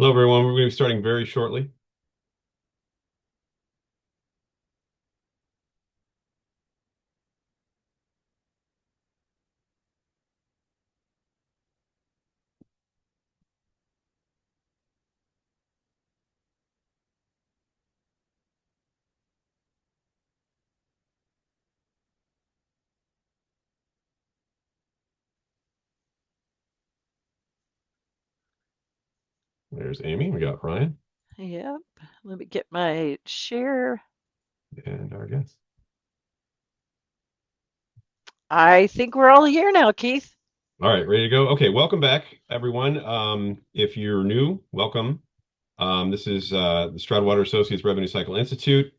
Hello, everyone. We're going to be starting very shortly. There's Amy. We got Ryan Yep. Let me get my share. and our guest. I think we're all here now, Keith. All right, ready to go? Okay, welcome back, everyone. If you're new, welcome. This is the Stroudwater Associates Revenue Cycle Institute.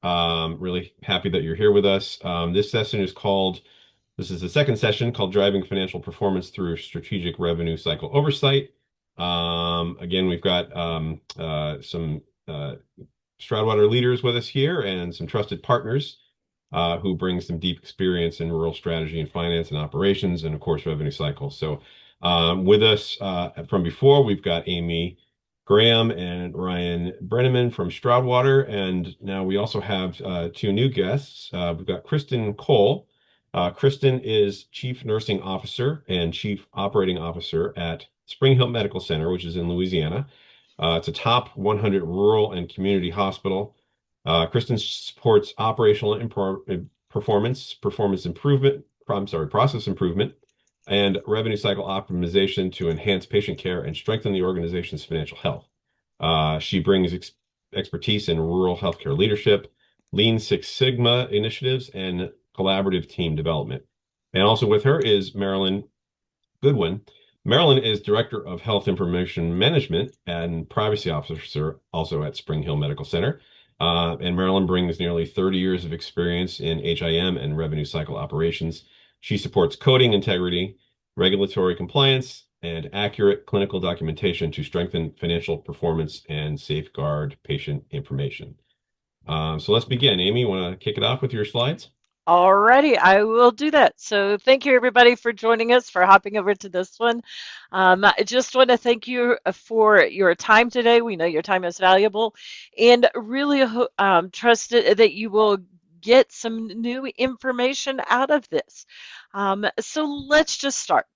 Really happy that you're here with us. This is the second session called Driving Financial Performance Through Strategic Revenue Cycle Oversight. Again, we've got some Stroudwater leaders with us here and some trusted partners who bring some deep experience in rural strategy and finance and operations and, of course, revenue cycles. So with us from before, we've got Amy Graham and Ryan Brenneman from Stroudwater. And now we also have two new guests. We've got Kristen Cole. Kristen is Chief Nursing Officer and Chief Operating Officer at Spring Hill Medical Center, which is in Louisiana. It's a top 100 rural and community hospital. Kristen supports operational performance improvement, process improvement, and revenue cycle optimization to enhance patient care and strengthen the organization's financial health. She brings expertise in rural healthcare leadership, Lean Six Sigma initiatives, and collaborative team development. And also with her is Marilyn Goodwin. Marilyn is Director of Health Information Management and Privacy Officer also at Spring Hill Medical Center. And Marilyn brings nearly 30 years of experience in HIM and revenue cycle operations. She supports coding integrity, regulatory compliance, and accurate clinical documentation to strengthen financial performance and safeguard patient information. So let's begin. Amy, you want to kick it off with your slides? Alrighty, I will do that. So thank you everybody for joining us, for hopping over to this one. I just want to thank you for your time today. We know your time is valuable, and really trust that you will get some new information out of this. So let's just start.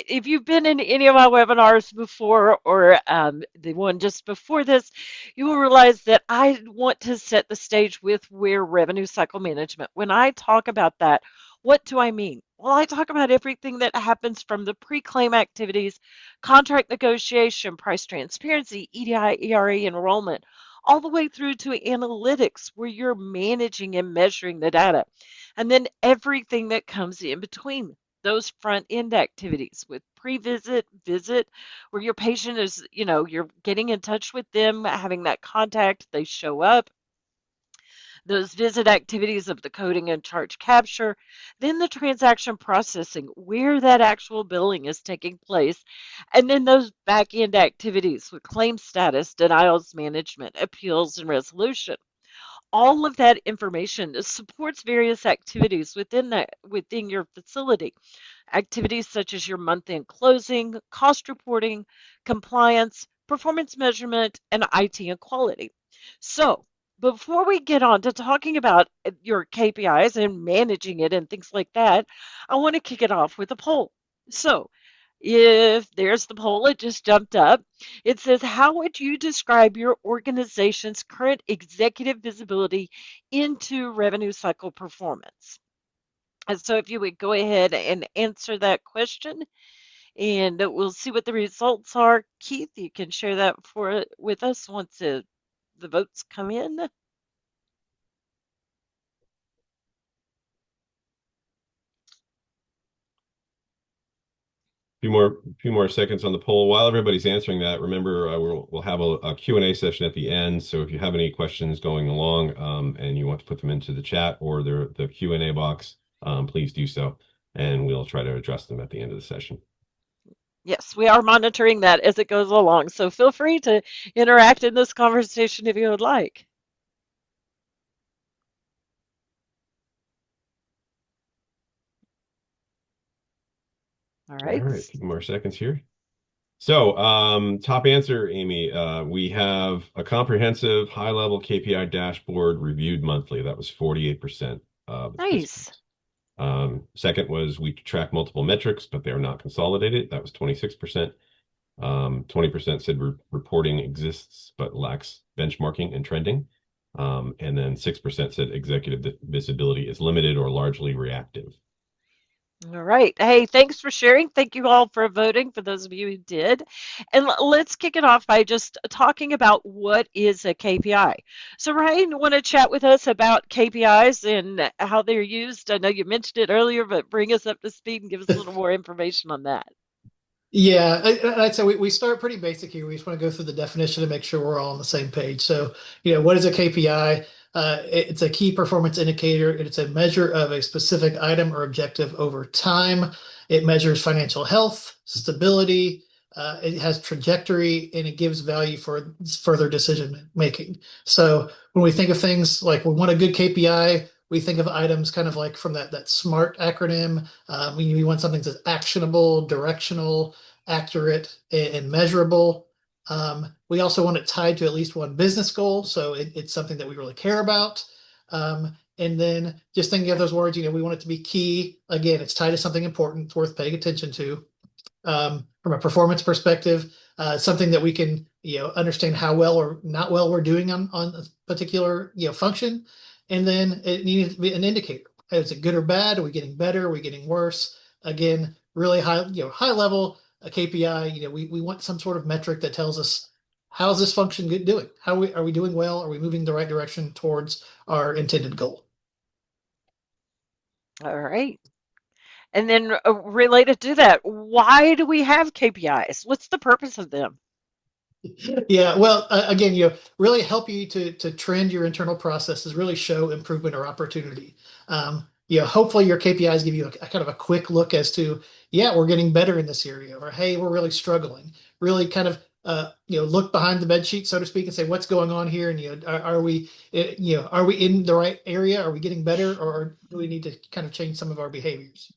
If you've been in any of my webinars before or the one just before this, you will realize that I want to set the stage with where revenue cycle management. When I talk about that, what do I mean? Well, I talk about everything that happens from the pre-claim activities, contract negotiation, price transparency, EDI, ERA enrollment, all the way through to analytics where you're managing and measuring the data. And then everything that comes in between those front end activities with pre-visit, visit, where your patient is, you're getting in touch with them, having that contact, they show up, those visit activities of the coding and charge capture, then the transaction processing, where that actual billing is taking place, and then those back end activities with claim status, denials management, appeals, and resolution. All of that information supports various activities within your facility. Activities such as your month-end closing, cost reporting, compliance, performance measurement, and IT and quality. So, before we get on to talking about your KPIs and managing it and things like that, I want to kick it off with a poll. So, if there's the poll, it just jumped up. It says, how would you describe your organization's current executive visibility into revenue cycle performance? And so if you would go ahead and answer that question, and we'll see what the results are. Keith, you can share that with us once the votes come in. Few more seconds on the poll. While everybody's answering that, remember we'll have a Q&A session at the end. So if you have any questions going along and you want to put them into the chat or the Q&A box, please do so, and we'll try to address them at the end of the session. Yes, we are monitoring that as it goes along. So feel free to interact in this conversation if you would like. All All right. right, a few more seconds here. Top answer, Amy. We have a comprehensive high-level KPI dashboard reviewed monthly. That was 48% of this. Nice. Second was we track multiple metrics, but they are not consolidated. That was 26%. 20% said reporting exists but lacks benchmarking and trending. And then 6% said executive visibility is limited or largely reactive. All right. Hey, thanks for sharing. Thank you all for voting, for those of you who did. And let's kick it off by just talking about what is a KPI. So, Ryan, want to chat with us about KPIs and how they're used? I know you mentioned it earlier, but bring us up to speed and give us a little more information on that. Yeah, I'd say we start pretty basic here. We just want to go through the definition to make sure we're all on the same page. So, what is a KPI? It's a key performance indicator. It's a measure of a specific item or objective over time. It measures financial health, stability. It has trajectory, and it gives value for further decision making. So, when we think of things like we want a good KPI, we think of items kind of like from that SMART acronym. We want something that's actionable, directional, accurate, and measurable. We also want it tied to at least one business goal, so it's something that we really care about. And then just thinking of those words, we want it to be key. Again, it's tied to something important, it's worth paying attention to. From a performance perspective, something that we can, understand how well or not well we're doing on a particular, function. And then it needs to be an indicator. Is it good or bad? Are we getting better? Are we getting worse? Again, really high, high level a KPI. We want some sort of metric that tells us how's this function doing? Are we doing well? Are we moving the right direction towards our intended goal? All right. And then related to that, why do we have KPIs? What's the purpose of them? Yeah, well, again, really help you to trend your internal processes, really show improvement or opportunity. Hopefully your KPIs give you a kind of a quick look as to, yeah, we're getting better in this area, or hey, we're really struggling. Really kind of look behind the bed sheet, so to speak, and say what's going on here, and are we are we in the right area? Are we getting better, or do we need to kind of change some of our behaviors?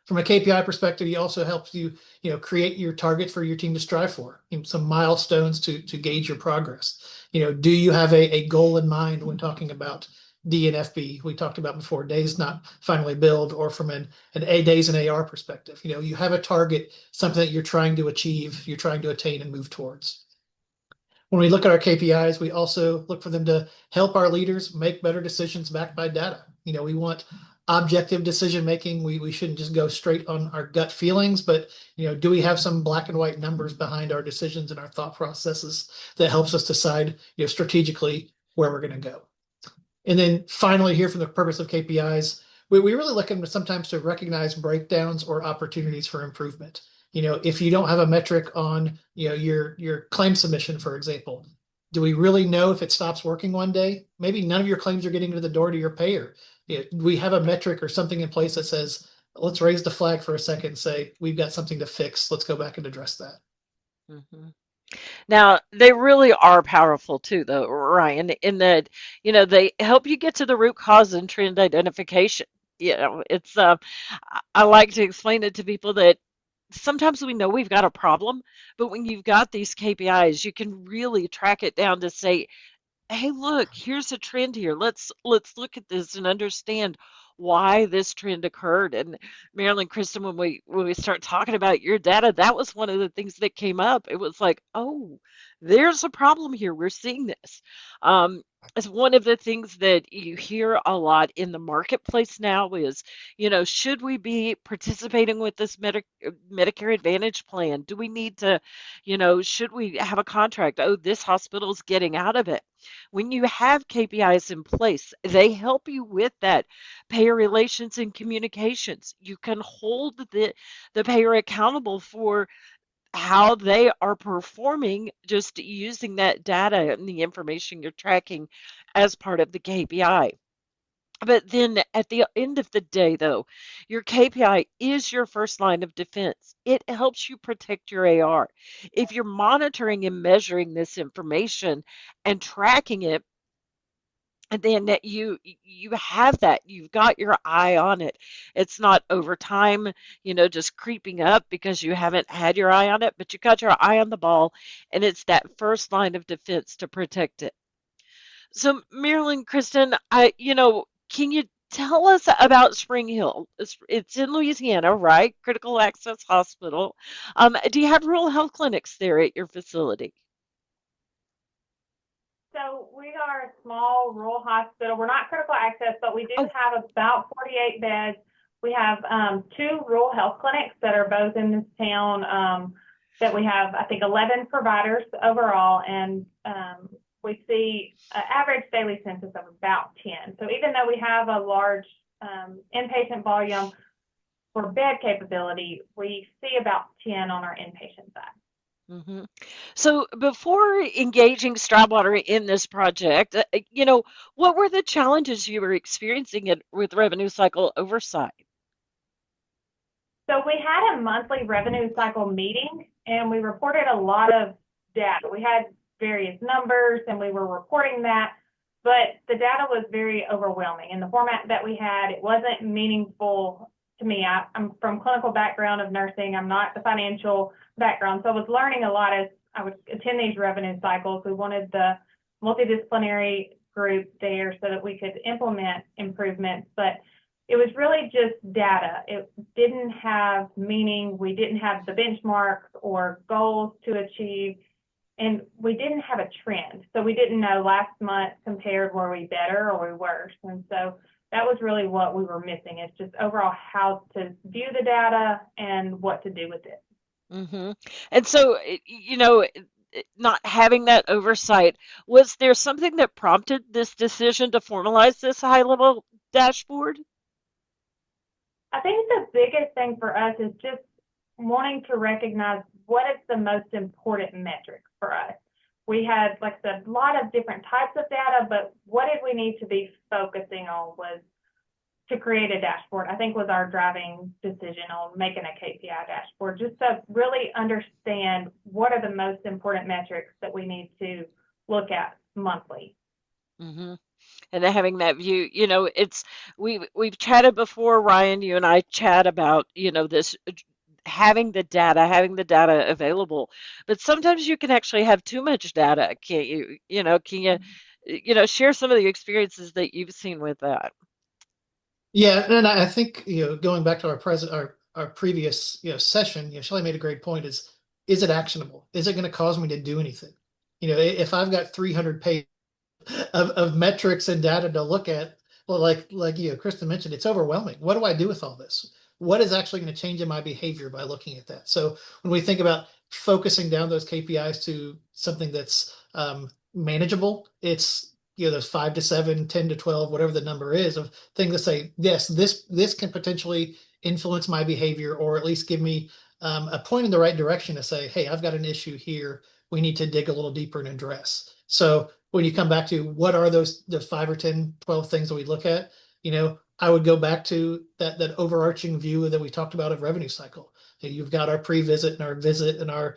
From a KPI perspective, he also helps you, create your targets for your team to strive for, some milestones to gauge your progress. Do you have a goal in mind when talking about DNFB? We talked about before, days not finally billed, or from an A days and AR perspective. You have a target, something that you're trying to achieve, you're trying to attain and move towards. When we look at our KPIs, we also look for them to help our leaders make better decisions backed by data. We want objective decision making. We shouldn't just go straight on our gut feelings, but do we have some black and white numbers behind our decisions and our thought processes that helps us decide, strategically where we're going to go. And then finally, here for the purpose of KPIs, we really look at them sometimes to recognize breakdowns or opportunities for improvement. If you don't have a metric on, your claim submission, for example, do we really know if it stops working one day? Maybe none of your claims are getting to the door to your payer. We have a metric or something in place that says, let's raise the flag for a second and say, we've got something to fix. Let's go back and address that. Mhm. Now, they really are powerful too, though, Ryan, in that, they help you get to the root cause and trend identification. It's I like to explain it to people that sometimes we know we've got a problem, but when you've got these KPIs, you can really track it down to say, hey, look, here's a trend here. Let's look at this and understand why this trend occurred. And Marilyn, Kristen, when we start talking about your data, that was one of the things that came up. It was like, oh, there's a problem here. We're seeing this. It's one of the things that you hear a lot in the marketplace now is, should we be participating with this Medicare Advantage plan? Do we need to, should we have a contract? Oh, this hospital's getting out of it. When you have KPIs in place, they help you with that payer relations and communications. You can hold the payer accountable for how they are performing just using that data and the information you're tracking as part of the KPI. But then at the end of the day, though, your KPI is your first line of defense. It helps you protect your AR. If you're monitoring and measuring this information and tracking it, then that you have that, you've got your eye on it. It's not over time, just creeping up because you haven't had your eye on it, but you got your eye on the ball, and it's that first line of defense to protect it. So Marilyn, Kristen, can you tell us about Spring Hill? It's in Louisiana, right? Critical access hospital. Do you have rural health clinics there at your facility? So we are a small rural hospital. We're not critical access, but we do Oh, have about 48 beds. We have two rural health clinics that are both in this town. That we have, I think, 11 providers overall, and we see an average daily census of about 10. So even though we have a large inpatient volume for bed capability, we see about 10 on our inpatient side. hmm So before engaging Stroudwater in this project, what were the challenges you were experiencing with revenue cycle oversight? So we had a monthly revenue cycle meeting, and we reported a lot of data. We had various numbers and we were reporting that, but the data was very overwhelming. In the format that we had, it wasn't meaningful to me. I'm from clinical background of nursing. I'm not the financial background. So I was learning a lot as I would attend these revenue cycles. We wanted the multidisciplinary group there so that we could implement improvements, but it was really just data. It didn't have meaning. We didn't have the benchmarks or goals to achieve, and we didn't have a trend. So we didn't know last month compared, were we better or were we worse? And so that was really what we were missing. It's just overall how to view the data and what to do with it. hmm And so, not having that oversight, was there something that prompted this decision to formalize this high level dashboard? I think the biggest thing for us is just wanting to recognize what is the most important metrics for us. We had, like I said, a lot of different types of data, but what did we need to be focusing on was to create a dashboard, I think was our driving decision on making a KPI dashboard, just to really understand what are the most important metrics that we need to look at monthly. hmm And then having that view, we've chatted before, Ryan, you and I chat about, this having the data available. But sometimes you can actually have too much data, can't you? Can you, share some of the experiences that you've seen with that? Yeah, and I think going back to our previous session, Shelley made a great point. Is it actionable? Is it going to cause me to do anything? If I've got 300 pages of metrics and data to look at, well, like Kristen mentioned, it's overwhelming. What do I do with all this? What is actually going to change in my behavior by looking at that? So when we think about focusing down those KPIs to something that's manageable, it's those 5 to 7, 10 to 12, whatever the number is of things that say, yes, this can potentially influence my behavior, or at least give me a point in the right direction to say, hey, I've got an issue here. We need to dig a little deeper and address. So when you come back to what are the 5 or 10, 12 things that we look at, I would go back to that overarching view that we talked about of revenue cycle. You've got our pre-visit and our visit and our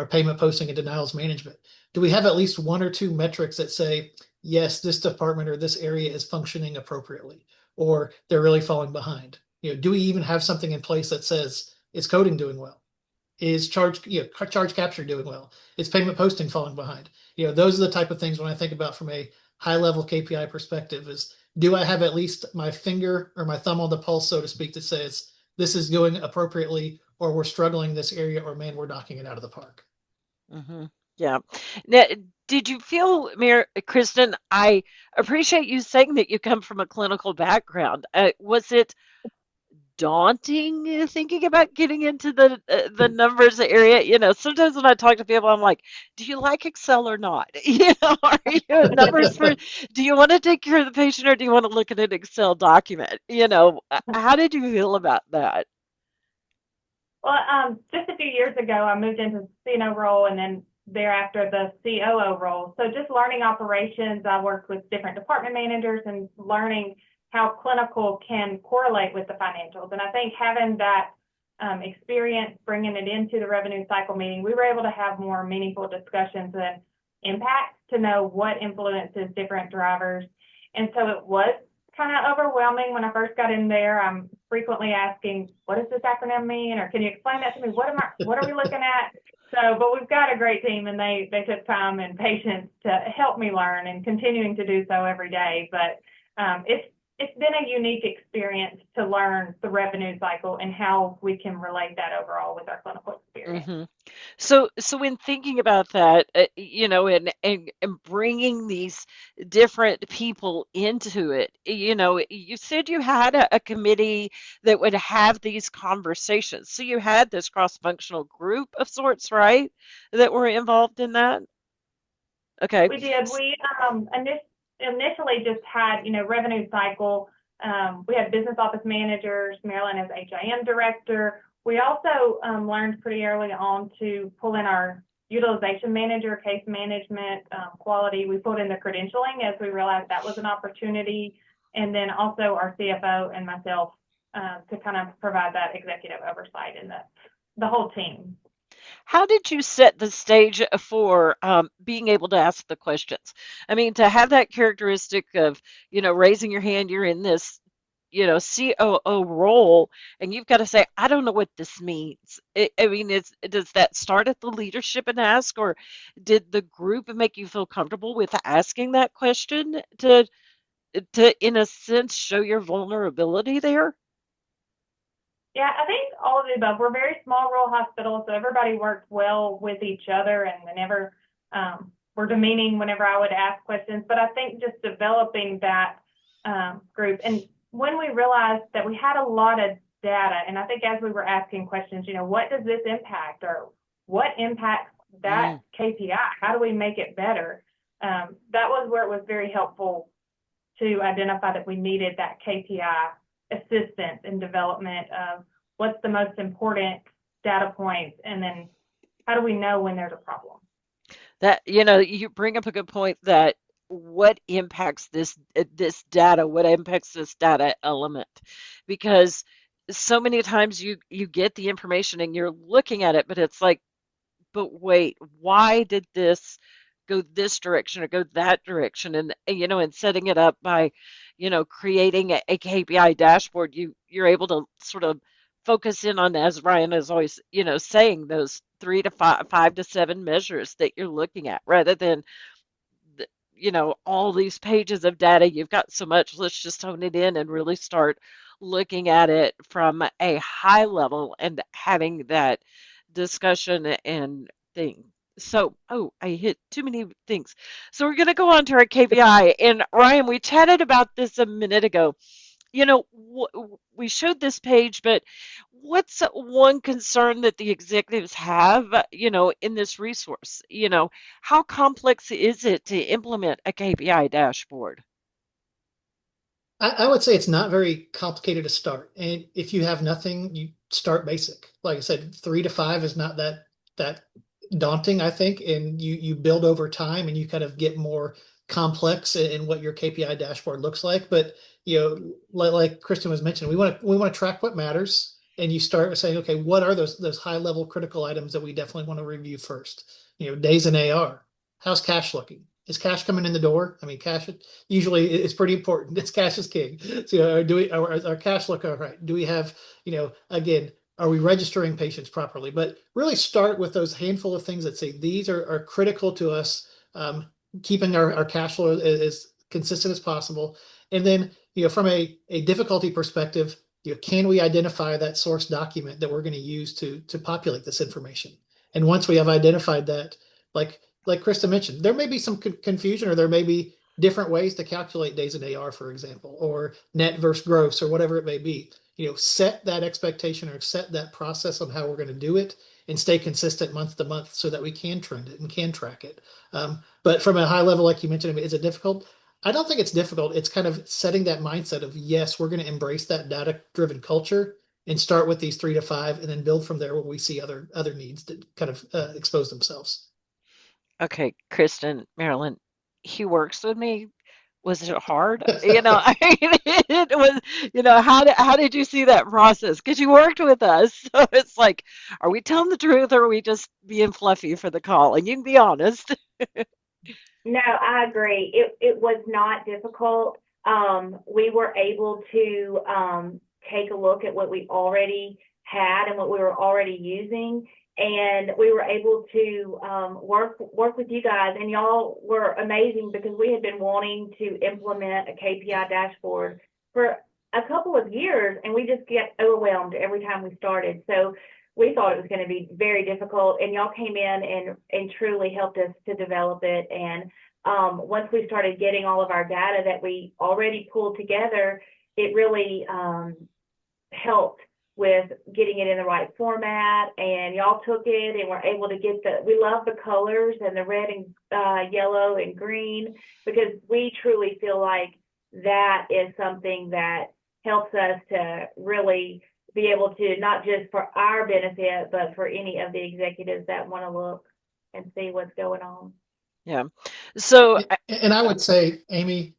payment posting and denials management. Do we have at least 1 or 2 metrics that say, yes, this department or this area is functioning appropriately, or they're really falling behind? Do we even have something in place that says, is coding doing well? Is charge capture doing well? Is payment posting falling behind? Those are the type of things when I think about from a high level KPI perspective is, do I have at least my finger or my thumb on the pulse, so to speak, that says this is going appropriately, or we're struggling this area, or man, we're knocking it out of the park. hmm Yeah. Now, did you feel, Kristen, I appreciate you saying that you come from a clinical background. Was it daunting thinking about getting into the numbers area? Sometimes when I talk to people, I'm like, "Do you like Excel or not? Are you a numbers for? Do you want to take care of the patient or do you want to look at an Excel document? How did you feel about that?" Well, just a few years ago, I moved into the CNO role and then thereafter the COO role. So just learning operations, I worked with different department managers and learning how clinical can correlate with the financials. And I think having that experience, bringing it into the revenue cycle meeting, we were able to have more meaningful discussions and impact to know what influences different drivers. And so it was kind of overwhelming when I first got in there. I'm frequently asking, what does this acronym mean? Or can you explain that to me? What are we looking at? So, but we've got a great team, and they took time and patience to help me learn, and continuing to do so every day. But it's been a unique experience to learn the revenue cycle and how we can relate that overall with our clinical experience. Hmm. So when thinking about that, and bringing these different people into it, you said you had a committee that would have these conversations. So you had this cross-functional group of sorts, right, that were involved in that? Okay. We did. We initially just had, revenue cycle. We had business office managers, Marilyn as HIM director. We also learned pretty early on to pull in our utilization manager, case management, quality. We pulled in the credentialing as we realized that was an opportunity. And then also our CFO and myself to kind of provide that executive oversight and the whole team. How did you set the stage for being able to ask the questions? I mean, to have that characteristic of, raising your hand, you're in this, COO role, and you've got to say, I don't know what this means. I mean, does that start at the leadership and ask, or did the group make you feel comfortable with asking that question in a sense, show your vulnerability there? Yeah, I think all of the above. We're a very small rural hospital, so everybody works well with each other, and they never were demeaning whenever I would ask questions. But I think just developing that group, and when we realized that we had a lot of data, and I think as we were asking questions, what does this impact, or what impacts that Mm. KPI? How do we make it better? That was where it was very helpful to identify that we needed that KPI assistance in development of what's the most important data points, and then how do we know when there's a problem. That, you bring up a good point that this data, what impacts this data element? Because so many times you get the information and you're looking at it, but it's like, but wait, why did this go this direction or go that direction? And setting it up by, creating a KPI dashboard, you're able to sort of focus in on, as Ryan is always, saying, those 3 to 5 to 7 measures that you're looking at, rather than all these pages of data. You've got so much. Let's just hone it in and really start looking at it from a high level and having that discussion and thing. So, oh, I hit too many things. So we're going to go on to our KPI. And Ryan, we chatted about this a minute ago. We showed this page, but what's one concern that the executives have, in this resource? How complex is it to implement a KPI dashboard? I would say it's not very complicated to start. And if you have nothing, you start basic. Like I said, 3 to 5 is not that daunting, I think. And you build over time and you kind of get more complex in what your KPI dashboard looks like. But like Kristen was mentioning, we want to track what matters. And you start with saying, okay, what are those high level critical items that we definitely want to review first? Days in AR. How's cash looking? Is cash coming in the door? I mean, cash usually it's pretty important. It's cash is king. So our cash look all right? Do we have, again, are we registering patients properly? But really start with those handful of things that say these are critical to us, keeping our cash flow as consistent as possible. And then, from a difficulty perspective, can we identify that source document that we're going to use to populate this information? And once we have identified that, like Krista mentioned, there may be some confusion, or there may be different ways to calculate days in AR, for example, or net versus gross, or whatever it may be. Set that expectation or set that process on how we're going to do it, and stay consistent month to month so that we can trend it and can track it. But from a high level, like you mentioned, I mean, is it difficult? I don't think it's difficult. It's kind of setting that mindset of, yes, we're going to embrace that data driven culture and start with these 3 to 5, and then build from there when we see other needs that kind of expose themselves. Okay, Kristen, Marilyn, he works with me. Was it hard? I mean, it was, how did you see that process? Because you worked with us. So it's like, are we telling the truth, or are we just being fluffy for the call? And you can be honest. No, I agree. It was not difficult. we were able to take a look at what we already had and what we were already using. And we were able to work with you guys, and y'all were amazing because we had been wanting to implement a KPI dashboard for a couple of years, and we just get overwhelmed every time we started. So we thought it was going to be very difficult, and y'all came in and truly helped us to develop it. And once we started getting all of our data that we already pulled together, it really helped with getting it in the right format. And y'all took it and were able to get we love the colors and the red and yellow and green, because we truly feel like that is something that helps us to really be able to, not just for our benefit, but for any of the executives that want to look and see what's going on. Yeah. So, And I would say, Amy,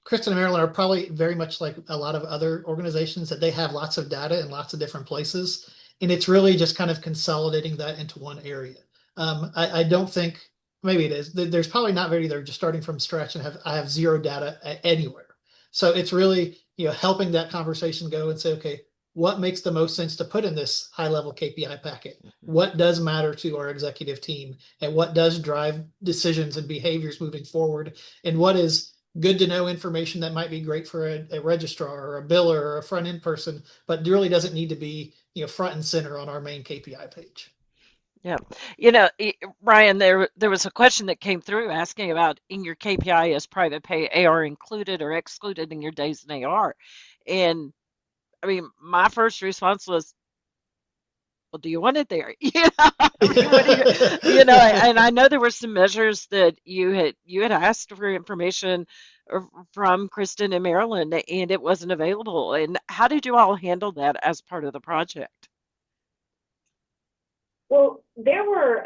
Kristen and Marilyn are probably very much like a lot of other organizations, that they have lots of data in lots of different places. And it's really just kind of consolidating that into one area. I don't think, maybe it is, there's probably not very, they're just starting from scratch and I have zero data anywhere. So it's really, helping that conversation go and say, okay, what makes the most sense to put in this high level KPI packet? What does matter to our executive team, and what does drive decisions and behaviors moving forward? And what is good to know information that might be great for a registrar or a biller or a front end person, but really doesn't need to be, front and center on our main KPI page. yeah, Ryan, there was a question that came through asking about, in your KPI, is private pay AR included or excluded in your days in AR? And I mean, my first response was, well, do you want it there? I mean, what do and I know there were some measures that you had asked for information from Kristen and Marilyn, and it wasn't available. And how did you all handle that as part of the project? Well, there were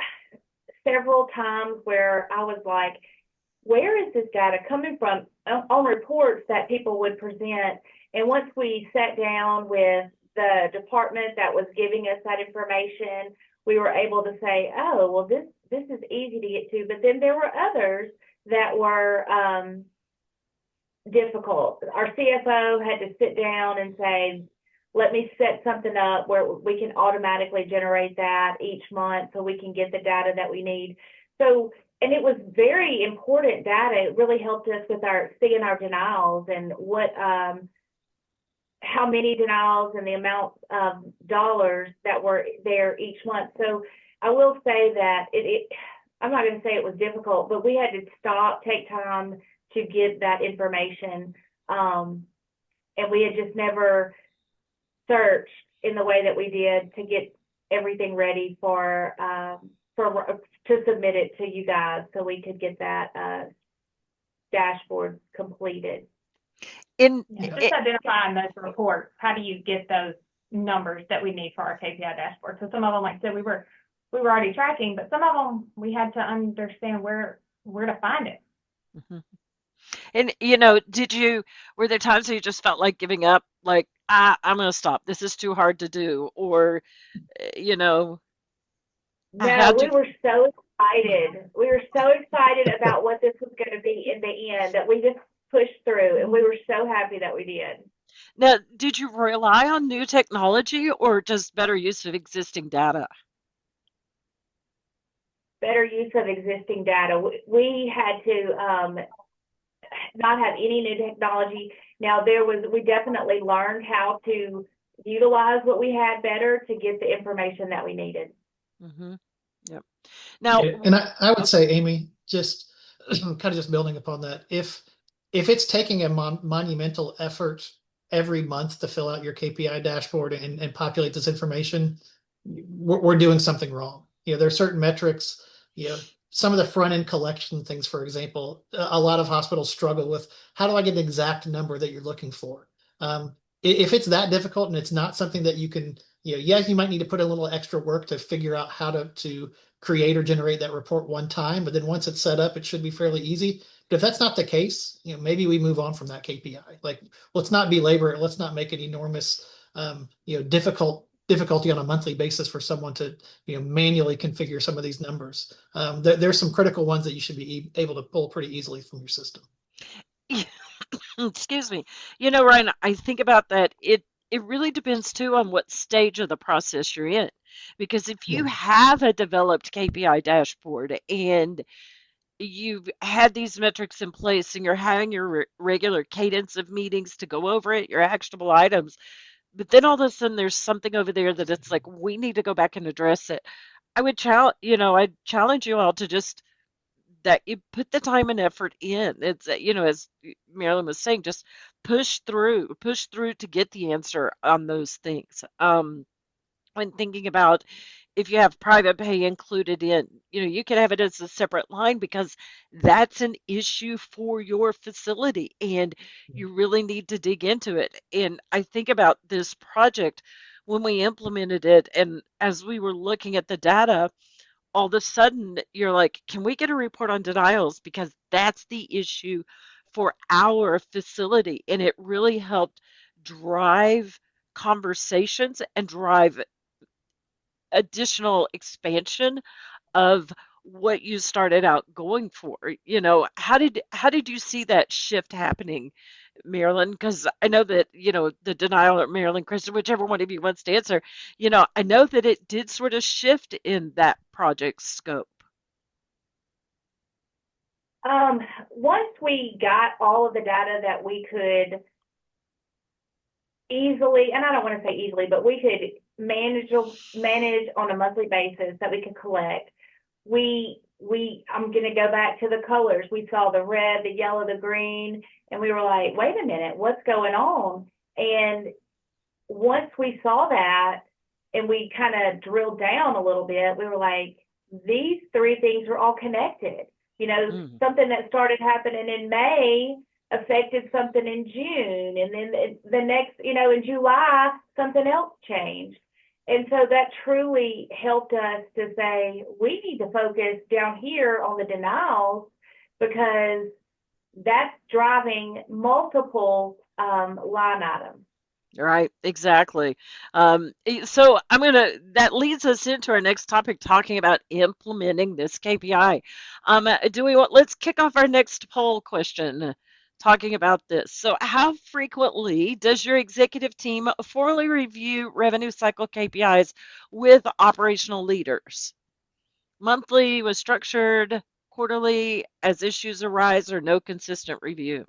several times where I was like, where is this data coming from on reports that people would present? And once we sat down with the department that was giving us that information, we were able to say, oh, well, this is easy to get to. But then there were others that were difficult. Our CFO had to sit down and say, let me set something up where we can automatically generate that each month so we can get the data that we need. So, and it was very important data. It really helped us with seeing our denials and how many denials and the amount of dollars that were there each month. So I will say that I'm not going to say it was difficult, but we had to take time to get that information. And we had just never searched in the way that we did to get everything ready to submit it to you guys so we could get that dashboard completed. Just identifying those reports, how do you get those numbers that we need for our KPI dashboard? So some of them, like I said, we were already tracking, but some of them we had to understand where to find it. Mm-hmm. And were there times that you just felt like giving up, like, I'm going to stop, this is too hard to do, or No, we were so excited. We were so excited about what this was going to be in the end that we just pushed through, and we were so happy that we did. Now, did you rely on new technology or just better use of existing data? Better use of existing data. We had to not have any new technology. Now, we definitely learned how to utilize what we had better to get the information that we needed. Mm-hmm. Yep. Now, and I would say, Amy, just kind of just building upon that, if it's taking a monumental effort every month to fill out your KPI dashboard and populate this information, we're doing something wrong. There are certain metrics, some of the front end collection things, for example, a lot of hospitals struggle with, how do I get the exact number that you're looking for? If it's that difficult and it's not something that you can, you might need to put a little extra work to figure out how to create or generate that report one time, but then once it's set up, it should be fairly easy. But if that's not the case, maybe we move on from that KPI. Like, let's not belabor it. Let's not make it enormous, difficulty on a monthly basis for someone to, manually configure some of these numbers. There's some critical ones that you should be able to pull pretty easily from your system. Excuse me. Ryan, I think about that. It really depends too on what stage of the process you're in. Because if Yeah. you have a developed KPI dashboard and you've had these metrics in place and you're having your regular cadence of meetings to go over it, your actionable items, but then all of a sudden there's something over there that it's like we need to go back and address it. I'd challenge you all to just that you put the time and effort in. It's as Marilyn was saying, just push through to get the answer on those things. When thinking about if you have private pay included in, you can have it as a separate line because that's an issue for your facility and you really need to dig into it. And I think about this project when we implemented it and as we were looking at the data, all of a sudden you're like, can we get a report on denials? Because that's the issue for our facility. And it really helped drive conversations and drive additional expansion of what you started out going for. How did you see that shift happening, Marilyn? Because I know that, the denial or Marilyn, Kristen, whichever one of you wants to answer, I know that it did sort of shift in that project scope. Once we got all of the data that we could easily, and I don't want to say easily, but we could manage on a monthly basis that we could collect. I'm going to go back to the colors. We saw the red, the yellow, the green, and we were like, wait a minute, what's going on? And once we saw that and we kind of drilled down a little bit, we were like, these three things are all connected. Mm. Something that started happening in May affected something in June, and then the next, in July, something else changed. And so that truly helped us to say, we need to focus down here on the denials because that's driving multiple line items. Right, exactly. So that leads us into our next topic, talking about implementing this KPI. Let's kick off our next poll question, talking about this. So how frequently does your executive team formally review revenue cycle KPIs with operational leaders? Monthly was structured, quarterly as issues arise, or no consistent review?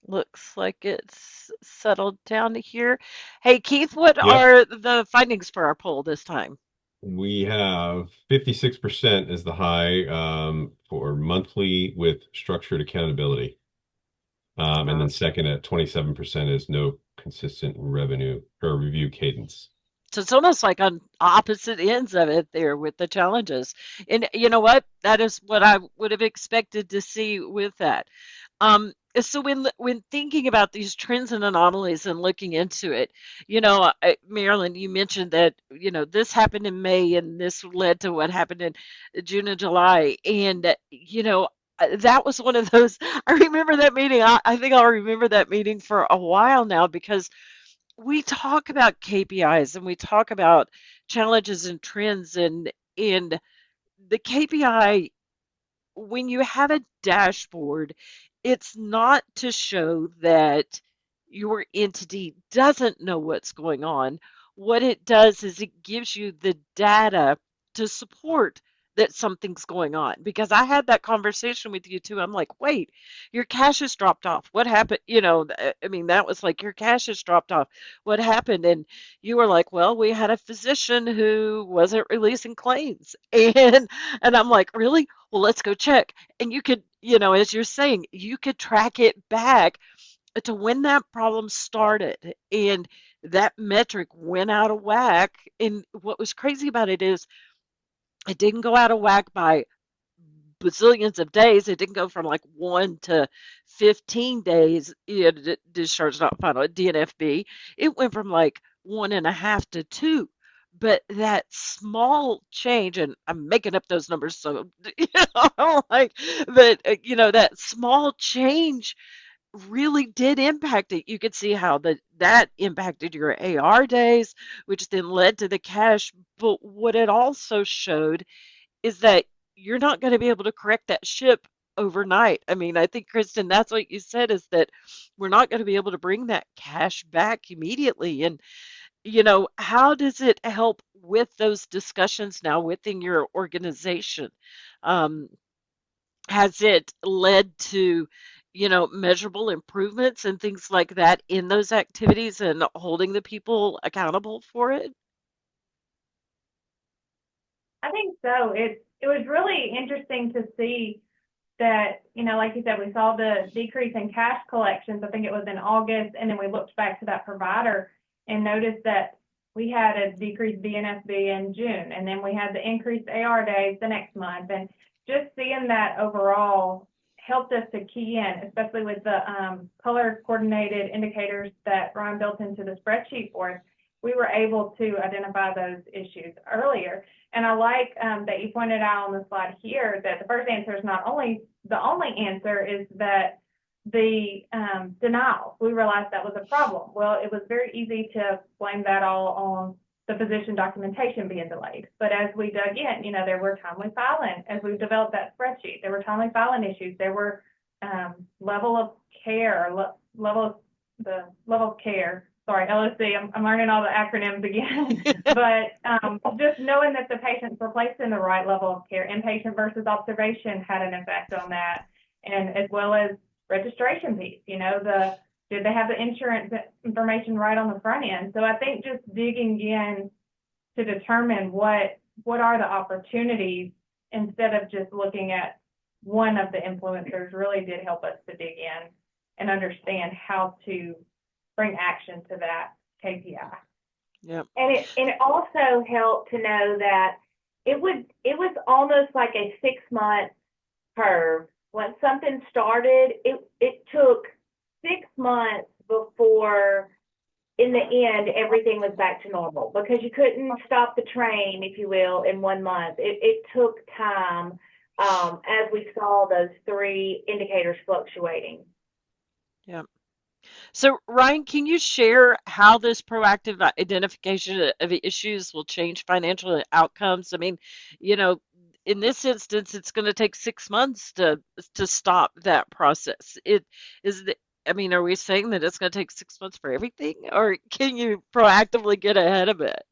Looks like it's settled down here. Hey, Keith, what Yep. are the findings for our poll this time? We have 56% is the high for monthly with structured accountability. And Uh, then second at 27% is no consistent revenue or review cadence. so it's almost like on opposite ends of it there with the challenges. And you know what? That is what I would have expected to see with that. So when thinking about these trends and anomalies and looking into it, Marilyn, you mentioned that this happened in May and this led to what happened in June and July, and that was one of those. I remember that meeting. I think I'll remember that meeting for a while now because we talk about KPIs and we talk about challenges and trends and the KPI when you have a dashboard, it's not to show that your entity doesn't know what's going on. What it does is it gives you the data to support that something's going on. Because I had that conversation with you too. I'm like, wait, your cash has dropped off. What happened? I mean, that was like, your cash has dropped off. What happened? And you were like, well, we had a physician who wasn't releasing claims. And I'm like, really? Well, let's go check. And you could, as you're saying, you could track it back to when that problem started. And that metric went out of whack. And what was crazy about it is it didn't go out of whack by bazillions of days. It didn't go from like 1 to 15 days, discharge not final, DNFB. It went from like 1.5 to 2. But that small change, and I'm making up those numbers, so like, but that small change really did impact it. You could see how that impacted your AR days, which then led to the cash. But what it also showed is that you're not going to be able to correct that ship overnight. I mean, I think, Kristen, that's what you said, is that we're not going to be able to bring that cash back immediately. And, how does it help with those discussions now within your organization? Um, has it led to, measurable improvements and things like that in those activities and holding the people accountable for it? I think so. It was really interesting to see that, like you said, we saw the decrease in cash collections. I think it was in August, and then we looked back to that provider and noticed that we had a decreased BNSB in June, and then we had the increased AR days the next month. And just seeing that overall helped us to key in, especially with the color coordinated indicators that Ryan built into the spreadsheet for us. We were able to identify those issues earlier. And I like that you pointed out on the slide here that the first answer is not only the only answer is that the denials. We realized that was a problem. Well, it was very easy to blame that all on the physician documentation being delayed. But as we dug in, there were timely filing. As we developed that spreadsheet, there were timely filing issues. There were level of care, level of care. Sorry, LOC. I'm learning all the acronyms again. But just knowing that the patients were placed in the right level of care, inpatient versus observation, had an effect on that, and as well as registration piece. Did they have the insurance information right on the front end? So I think just digging in to determine what are the opportunities instead of just looking at one of the influencers really did help us to dig in and understand how to bring action to that KPI. Yep. And it also helped to know that it was almost like a 6-month curve. When something started, it took 6 months before, in the end, everything was back to normal, because you couldn't stop the train, if you will, in 1 month. It took time as we saw those 3 indicators fluctuating. Yep. So, Ryan, can you share how this proactive identification of issues will change financial outcomes? I mean, you know, in this instance, it's going to take 6 months to stop that process. It is the, I mean, are we saying that it's going to take 6 months for everything, or can you proactively get ahead of it?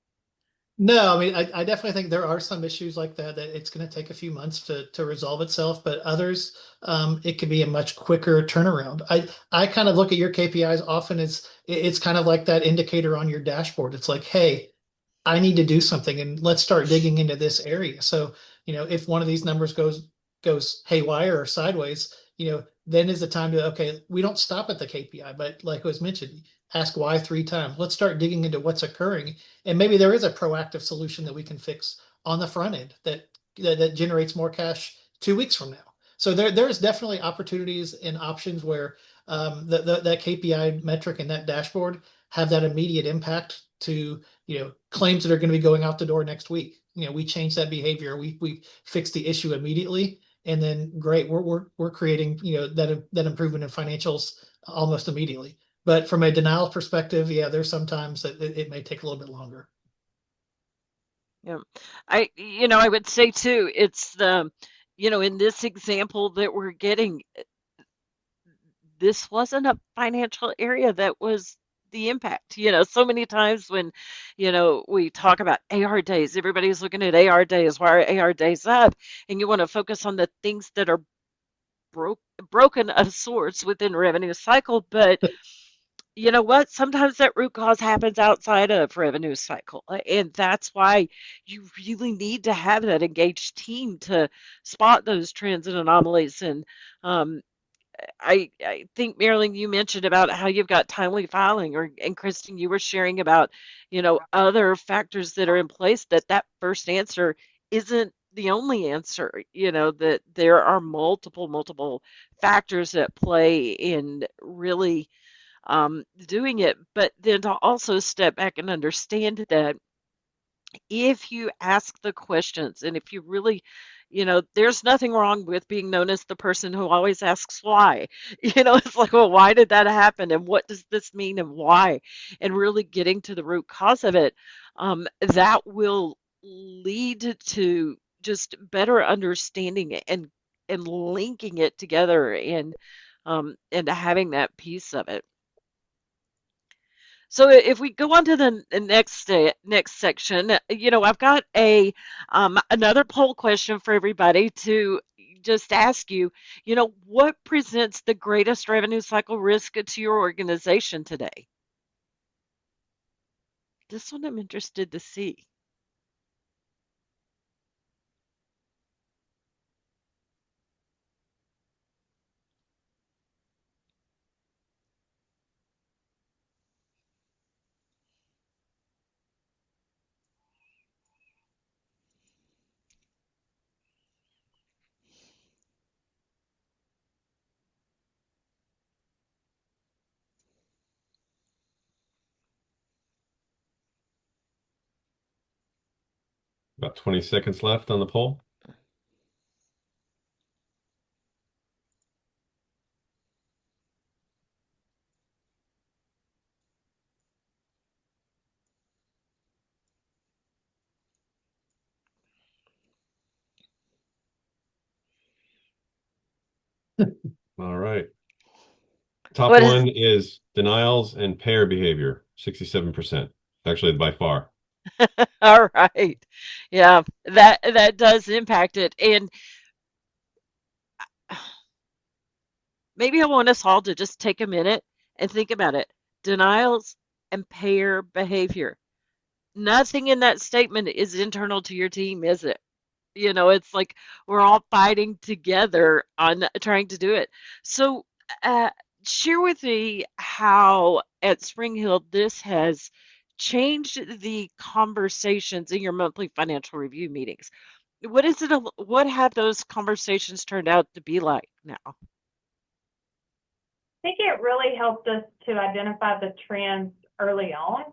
No, I mean, I definitely think there are some issues like that it's going to take a few months to resolve itself, but others, it can be a much quicker turnaround. I kind of look at your KPIs often as it's kind of like that indicator on your dashboard. It's like, hey, I need to do something and let's start digging into this area. So, if one of these numbers goes haywire or sideways, then is the time to, okay, we don't stop at the KPI, but like was mentioned, ask why 3 times. Let's start digging into what's occurring. And maybe there is a proactive solution that we can fix on the front end that generates more cash 2 weeks from now. So there's definitely opportunities and options where that KPI metric and that dashboard have that immediate impact to claims that are going to be going out the door next week. We change that behavior. We fix the issue immediately, and then great, we're creating that improvement in financials almost immediately. But from a denial perspective, yeah, there's sometimes that it may take a little bit longer. Yeah. I would say too, it's in this example that we're getting, this wasn't a financial area that was the impact. So many times when, we talk about AR days, everybody's looking at AR days, why are AR days up? And you want to focus on the things that are broke, broken of sorts within revenue cycle. But you know what? Sometimes that root cause happens outside of revenue cycle. And that's why you really need to have that engaged team to spot those trends and anomalies. And um, I think, Marilyn, you mentioned about how you've got timely filing, and Kristen, you were sharing about, other factors that are in place, that first answer isn't the only answer, that there are multiple factors at play in really doing it, but then to also step back and understand that if you ask the questions and if you really, there's nothing wrong with being known as the person who always asks why. It's like, well, why did that happen? And what does this mean and why? And really getting to the root cause of it, that will lead to just better understanding it and linking it together and having that piece of it. So if we go on to the next section, I've got a another poll question for everybody to just ask you, what presents the greatest revenue cycle risk to your organization today? This one I'm interested to see. About 20 seconds left on the poll. All right. Top What is one is denials and payer behavior, 67%. Actually, by far. all right? Yeah, that does impact it, and maybe I want us all to just take a minute and think about it. Denials and payer behavior. Nothing in that statement is internal to your team, is it? It's like we're all fighting together on trying to do it. So, uh, share with me how at Spring Hill this has changed the conversations in your monthly financial review meetings. What have those conversations turned out to be like now? Think it really helped us to identify the trends early on,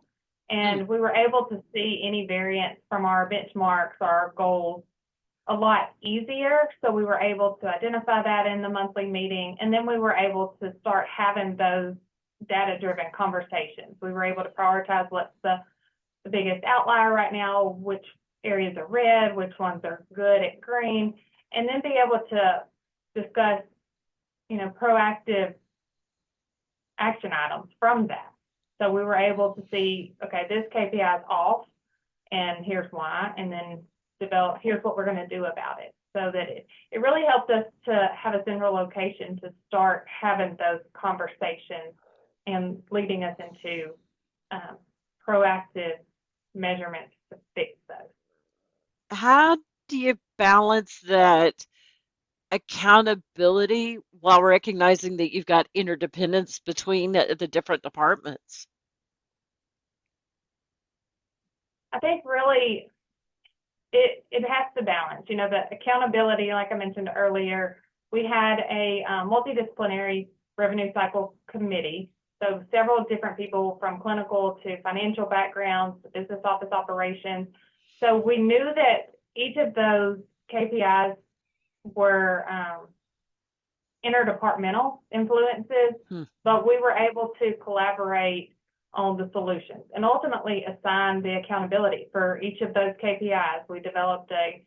Mm, and we were able to see any variance from our benchmarks or our goals a lot easier. So we were able to identify that in the monthly meeting, and then we were able to start having those data-driven conversations. We were able to prioritize what's the biggest outlier right now, which areas are red, which ones are good at green, and then be able to discuss, proactive action items from that. So we were able to see, okay, this KPI is off, and here's why, and then develop, here's what we're going to do about it. So that it really helped us to have a central location to start having those conversations and leading us into proactive measurements to fix those. How do you balance that accountability while recognizing that you've got interdependence between the different departments? I think really it has to balance. The accountability, like I mentioned earlier, we had a multidisciplinary revenue cycle committee. So several different people from clinical to financial backgrounds, to business office operations. So we knew that each of those KPIs were interdepartmental influences, Hmm. but we were able to collaborate on the solutions and ultimately assign the accountability for each of those KPIs. We developed a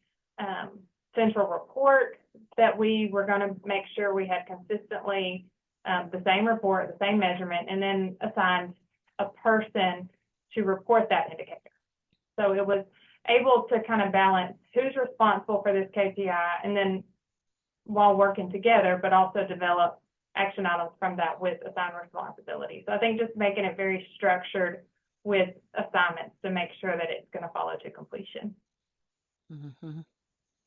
central report that we were going to make sure we had consistently the same report, the same measurement, and then assigned a person to report that indicator. So it was able to kind of balance who's responsible for this KPI and then while working together, but also develop action items from that with assigned responsibility. So I think just making it very structured with assignments to make sure that it's going to follow to completion. Hmm.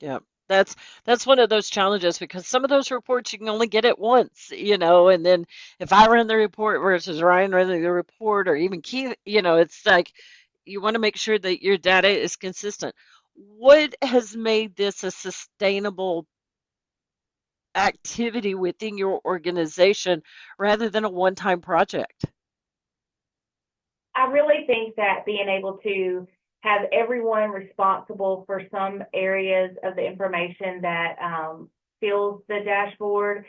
Yeah, that's one of those challenges because some of those reports you can only get it once, and then if I run the report versus Ryan running the report or even Keith, it's like you want to make sure that your data is consistent. What has made this a sustainable activity within your organization rather than a one-time project? I really think that being able to have everyone responsible for some areas of the information that fills the dashboard,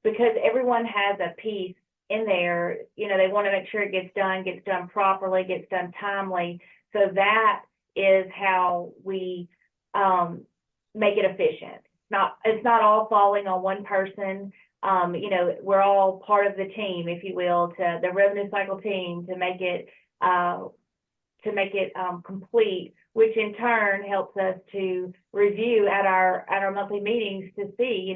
because everyone has a piece in there. They want to make sure it gets done properly, gets done timely. So that is how we make it efficient. It's not all falling on one person. We're all part of the team, if you will, to the revenue cycle team to make it complete, which in turn helps us to review at our monthly meetings to see,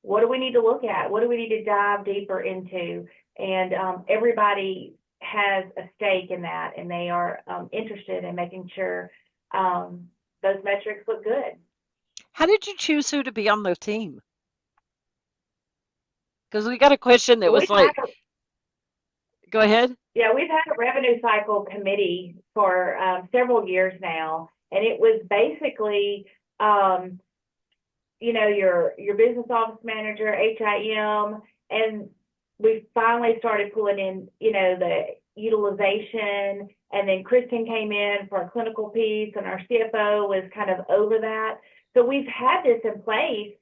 what do we need to look at? What do we need to dive deeper into? And everybody has a stake in that, and they are interested in making sure those metrics look good. How did you choose who to be on the team? Because we got a question that So was we've had like, go ahead. we've had a revenue cycle committee for several years now, and it was basically your business office manager, HIM, and we finally started pulling in, the utilization, and then Kristen came in for a clinical piece, and our CFO was kind of over that. So we've had this in place.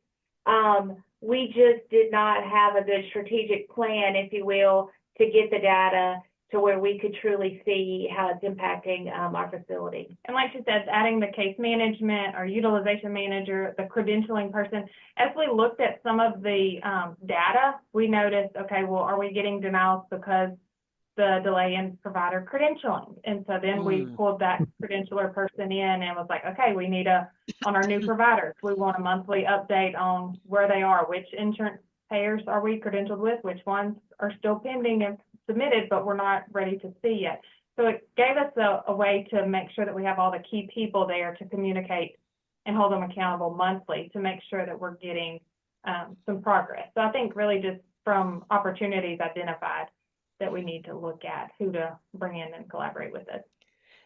We just did not have a good strategic plan, if you will, to get the data to where we could truly see how it's impacting our facility. And like she said, adding the case management or utilization manager, the credentialing person, as we looked at some of the data, we noticed, okay, well, are we getting denials because the delay in provider credentialing? And so then we pulled that credentialer person in and was like, okay, we need on our new providers, we want a monthly update on where they are, which insurance payers are we credentialed with, which ones are still pending and submitted, but we're not ready to see yet. So it gave us a way to make sure that we have all the key people there to communicate and hold them accountable monthly to make sure that we're getting some progress. So I think really just from opportunities identified that we need to look at who to bring in and collaborate with us.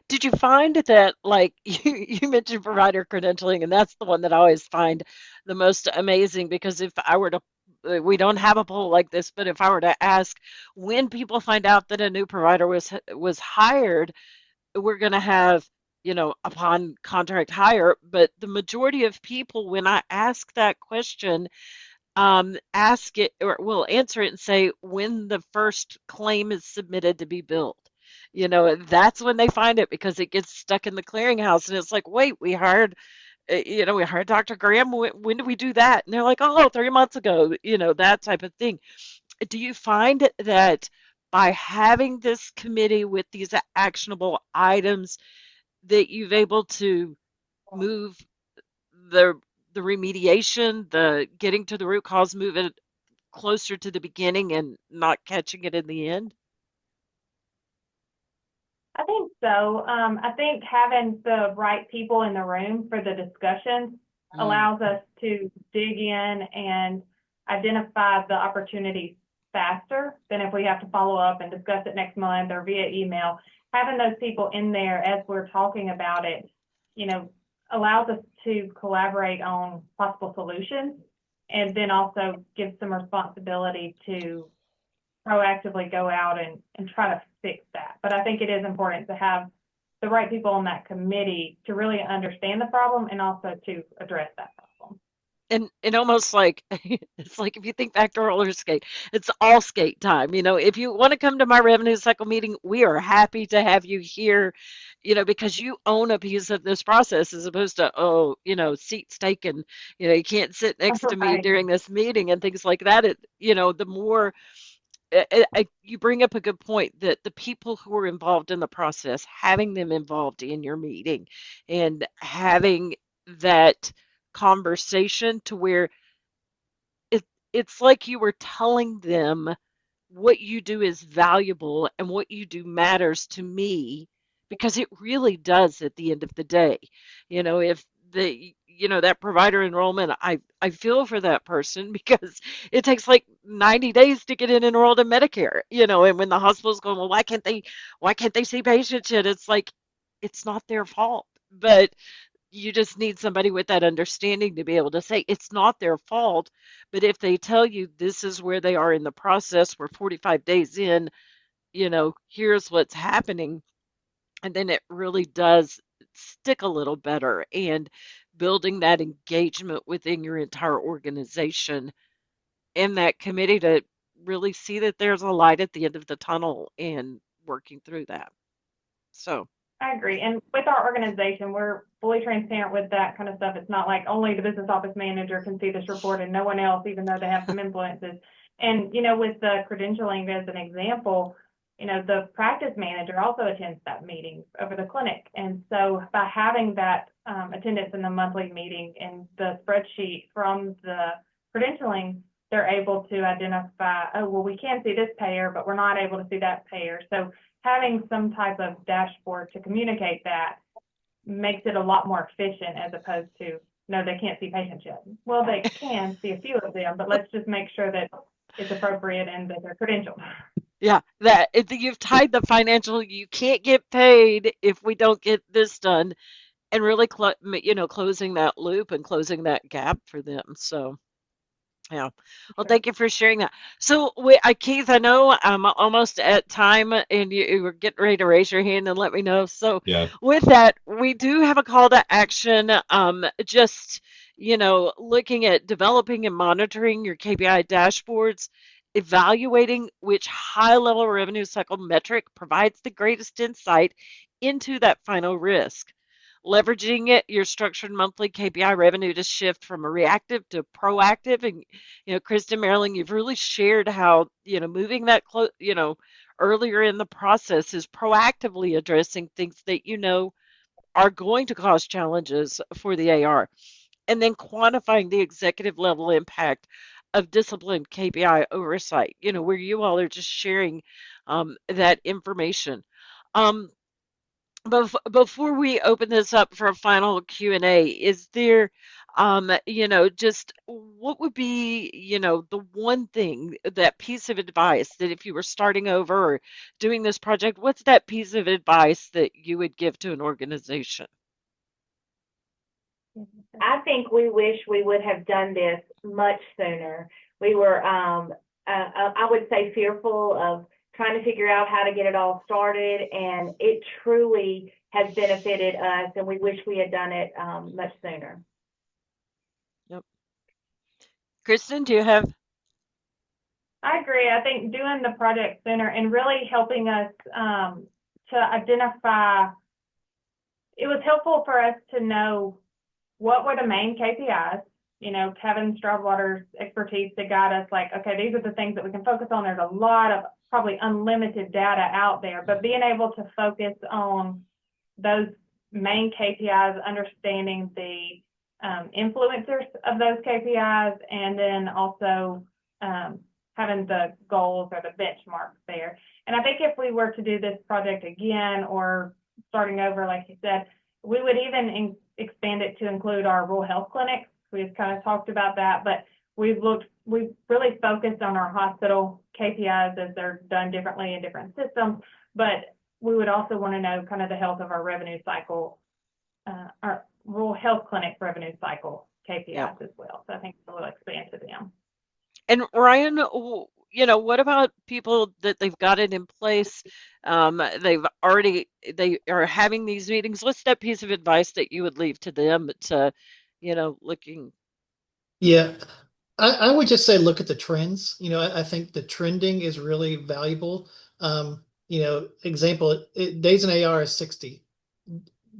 Did you find that, like, you mentioned provider credentialing, and that's the one that I always find the most amazing because if I were to, we don't have a poll like this, but if I were to ask when people find out that a new provider was hired, we're going to have, upon contract hire, but the majority of people, when I ask that question, ask it or will answer it and say when the first claim is submitted to be billed. That's when they find it because it gets stuck in the clearinghouse and it's like, wait, we hired Dr. Graham. When did we do that? And they're like, oh, 3 months ago, that type of thing. Do you find that by having this committee with these actionable items that you've able to move the the remediation, the getting to the root cause, move it closer to the beginning and not catching it in the end? I think so. I think having the right people in the room for the discussions allows us to dig in and identify the opportunities faster than if we have to follow up and discuss it next month or via email. Having those people in there as we're talking about it, allows us to collaborate on possible solutions and then also give some responsibility to proactively go out and try to fix that. But I think it is important to have the right people on that committee to really understand the problem and also to address that problem. And almost like it's like if you think back to roller skate, it's all skate time. If you want to come to my revenue cycle meeting, we are happy to have you here, because you own a piece of this process as opposed to, oh, seats taken, you can't sit next to me Right. during this meeting and things like that. The more you bring up a good point that the people who are involved in the process, having them involved in your meeting and having that conversation to where it, it's like you were telling them what you do is valuable and what you do matters to me because it really does at the end of the day. If that provider enrollment, I feel for that person because it takes like 90 days to get enrolled in Medicare, and when the hospital's going, well, why can't they see patients yet? It's like it's not their fault. But you just need somebody with that understanding to be able to say it's not their fault. But if they tell you this is where they are in the process, we're 45 days in, here's what's happening. And then it really does stick a little better, and building that engagement within your entire organization and that committee to really see that there's a light at the end of the tunnel and working through that. So, I agree. And with our organization, we're fully transparent with that kind of stuff. It's not like only the business office manager can see this report and no one else, even though they have some influences. And, with the credentialing as an example, the practice manager also attends that meeting over the clinic. And so by having that attendance in the monthly meeting and the spreadsheet from the credentialing, they're able to identify, oh, well, we can see this payer, but we're not able to see that payer. So having some type of dashboard to communicate that makes it a lot more efficient as opposed to, no, they can't see patients yet. Well, they can see a few of them, but let's just make sure that it's appropriate and that they're credentialed. yeah, you've tied the financial, you can't get paid if we don't get this done, and really, closing that loop and closing that gap for them. So, yeah. Well, Sure. thank you for sharing that. So, Keith, I know I'm almost at time, and you were getting ready to raise your hand and let me know. So, Yeah. with that, we do have a call to action. Just, looking at developing and monitoring your KPI dashboards, evaluating which high-level revenue cycle metric provides the greatest insight into that final risk. Leveraging your structured monthly KPI revenue to shift from a reactive to proactive. And, Kristen, Marilyn, you've really shared how, moving that earlier in the process is proactively addressing things that are going to cause challenges for the AR. And then quantifying the executive level impact of disciplined KPI oversight, where you all are just sharing that information. Um, Before we open this up for a final Q&A, is there, just what would be, the one thing, that piece of advice that if you were starting over or doing this project, what's that piece of advice that you would give to an organization? I think we wish we would have done this much sooner. We were, I would say, fearful of trying to figure out how to get it all started, and it truly has benefited us, and we wish we had done it much sooner. Yep. Kristen, do you have? I agree. I think doing the project sooner and really helping us to identify, it was helpful for us to know what were the main KPIs, Kevin Stroudwater's expertise to guide us, like, okay, these are the things that we can focus on. There's a lot of probably unlimited data out there, but being able to focus on those main KPIs, understanding the influencers of those KPIs, and then also having the goals or the benchmarks there. And I think if we were to do this project again or starting over, like you said, we would even expand it to include our rural health clinics. We've kind of talked about that, but we've really focused on our hospital KPIs as they're done differently in different systems, but we would also want to know kind of the health of our revenue cycle, our rural health clinic revenue cycle KPIs Yep. as well. So I think we'll expand to them. And Ryan, what about people that they've got it in place? They are having these meetings. What's that piece of advice that you would leave to them to, looking? Yeah, I would just say look at the trends. I think the trending is really valuable. Example, days in AR is 60.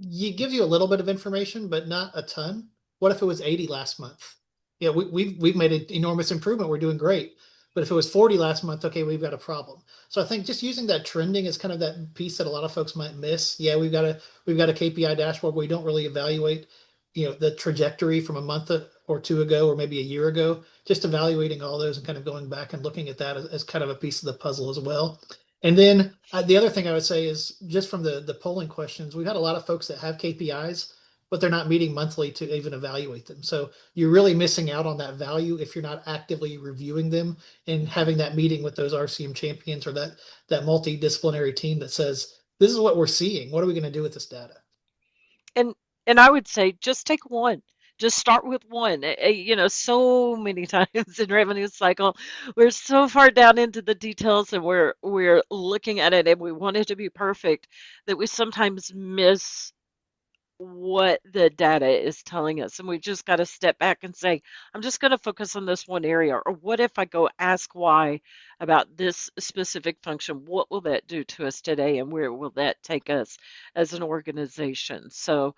It gives you a little bit of information, but not a ton. What if it was 80 last month? Yeah, we've made an enormous improvement. We're doing great. But if it was 40 last month, okay, we've got a problem. So I think just using that trending is kind of that piece that a lot of folks might miss. Yeah, we've got a KPI dashboard where we don't really evaluate, the trajectory from a month or two ago, or maybe a year ago. Just evaluating all those and kind of going back and looking at that as kind of a piece of the puzzle as well. And then the other thing I would say is just from the polling questions, we've had a lot of folks that have KPIs, but they're not meeting monthly to even evaluate them. So you're really missing out on that value if you're not actively reviewing them and having that meeting with those RCM champions or that multidisciplinary team that says, this is what we're seeing. What are we going to do with this data? And and I would say just take one. Just start with one. So many times in revenue cycle, we're so far down into the details and we're looking at it and we want it to be perfect that we sometimes miss what the data is telling us. And we've just got to step back and say, I'm just going to focus on this one area. Or what if I go ask why about this specific function? What will that do to us today? And where will that take us as an organization? So,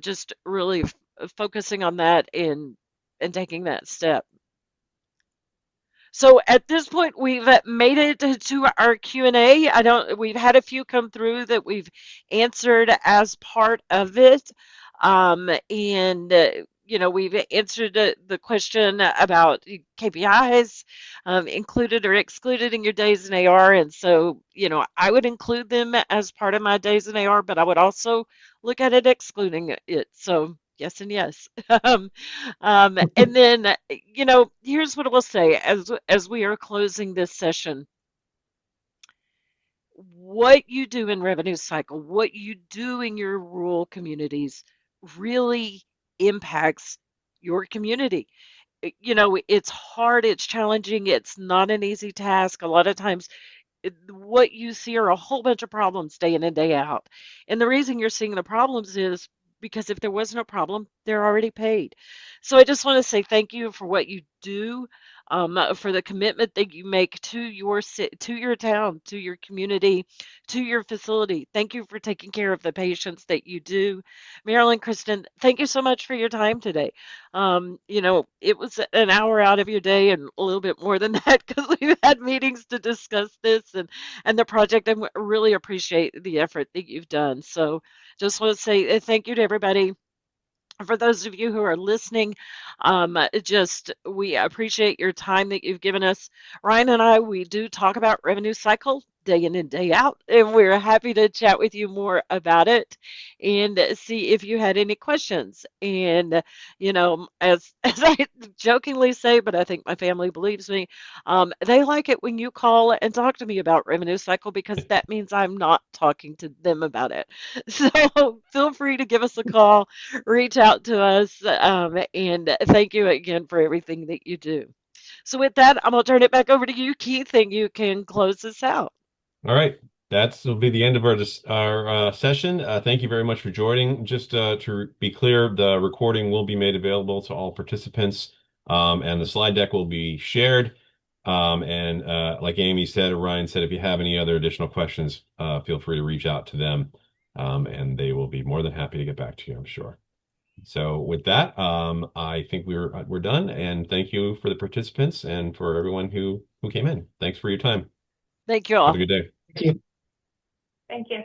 just really focusing on that and taking that step. So at this point, we've made it to our Q&A. We've had a few come through that we've answered as part of it. And, we've answered the question about KPIs included or excluded in your days in AR. And so, I would include them as part of my days in AR, but I would also look at it excluding it. So yes and yes. And then, here's what I will say as we are closing this session. What you do in revenue cycle, what you do in your rural communities really impacts your community. It's hard, it's challenging, it's not an easy task. A lot of times what you see are a whole bunch of problems day in and day out. And the reason you're seeing the problems is because if there wasn't a problem, they're already paid. So I just want to say thank you for what you do, for the commitment that you make to to your town, to your community, to your facility. Thank you for taking care of the patients that you do. Marilyn, Kristen, thank you so much for your time today. It was an hour out of your day and a little bit more than that because we've had meetings to discuss this and the project. I really appreciate the effort that you've done. So just want to say thank you to everybody. For those of you who are listening, we appreciate your time that you've given us. Ryan and I, we do talk about revenue cycle day in and day out, and we're happy to chat with you more about it and see if you had any questions. And as I jokingly say, but I think my family believes me, they like it when you call and talk to me about revenue cycle because that means I'm not talking to them about it. So feel free to give us a call, reach out to us, and thank you again for everything that you do. So with that, I'm going to turn it back over to you, Keith, and you can close this out. All right. Will be the end of our session. Thank you very much for joining. Just to be clear, the recording will be made available to all participants, and the slide deck will be shared. And like Amy said, or Ryan said, if you have any other additional questions, feel free to reach out to them, and they will be more than happy to get back to you, I'm sure. So with that, I think we're done. And thank you for the participants and for everyone who came in. Thanks for your time. Thank you Have a all. good day. Thank you. Thank you.